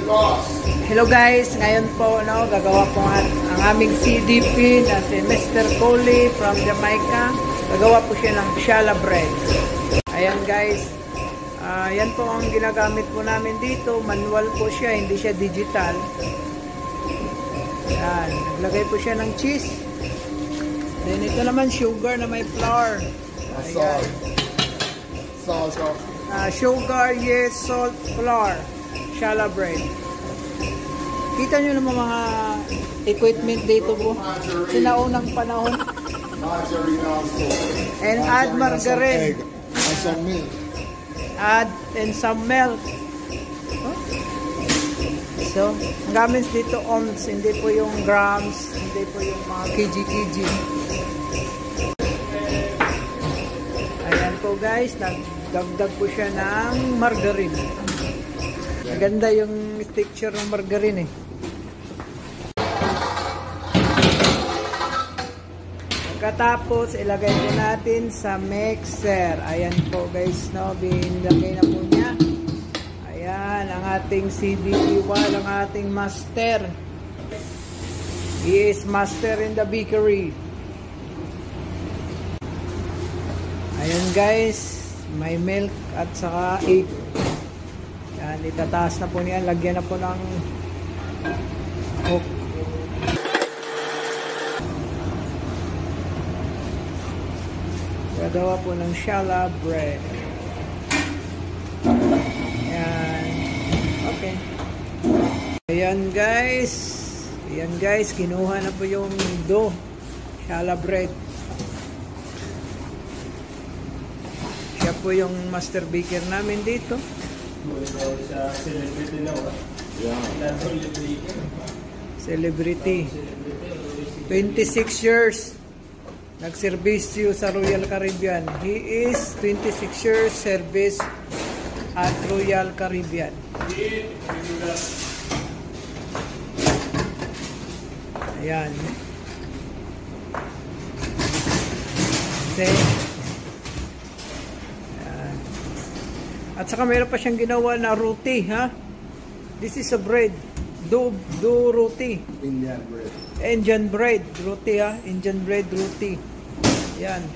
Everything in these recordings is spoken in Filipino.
Hello guys, ngayon po gagawa po ang aming CDP na si Mr. Coley from Jamaica. Gagawa po siya ng challah bread. Ayan guys, yan po ang ginagamit po namin dito. Manual po siya, hindi siya digital. Ayan, naglagay po siya ng cheese. Then ito naman sugar na may flour. Ayan. Sugar, yes, salt, flour, challah bread. Kita nyo naman mga equipment dito po. Sinaunang panahon. And add margarine. And some milk. Add and some milk. So, ang gamit dito ounce, hindi po yung grams, hindi po yung mga kg. Ayan po guys, nagdagdag po siya ng margarine. Maganda yung texture ng margarine eh. Pagkatapos, ilagay po natin sa mixer. Ayan po guys, binilagay na po niya. Ayan, ang ating CDP wall, ang ating master. He is master in the bakery. Ayan guys, may milk at saka egg. Ayan, itataas na po niya. Lagyan na po ng hook. Gagawa po ng challah bread. Ayan. Okay. Ayan guys. Ayan guys. Kinuha na po yung dough. Challah bread. Siya po yung master baker namin dito. Celebrity. 26 years. Nagserbisyo sa Royal Caribbean. He is 26 years service at Royal Caribbean. Ayan. Okay. Ayan. At saka mayroon pa siyang ginawa na roti, ha? This is a bread. Do roti. Indian bread. Indian bread, roti ha. Indian bread, roti. Yan.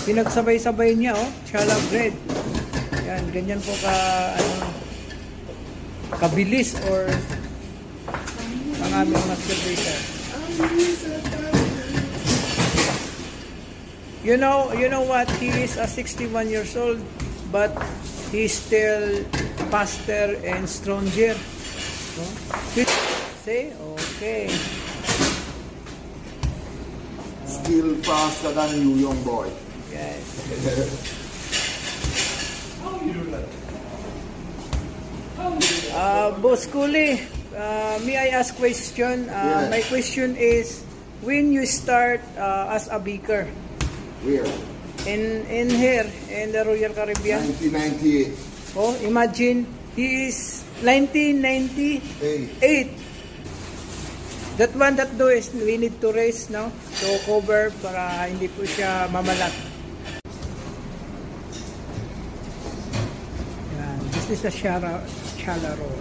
Pinagsabay-sabay niya, challah bread. Yan, ganyan po kabilis or ang aming master baker. You know what? He is a 61 years old, but he's still faster and stronger. No? See? Okay. Still faster than you, young boy. Yes. Boss Coley, may I ask question? Yes. My question is, when you start as a baker? Where? In here, in the Royal Caribbean? 1998. Oh, imagine, he is 1998. That one that do is we need to raise, no? To cover para hindi po siya mamalat. Yan. This is a challah roll.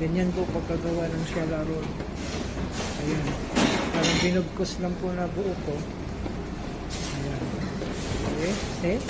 Ganyan po pagkagawa ng challah roll. Ayan. Parang binugkos lang po na buo ko. Ayan. Okay. See?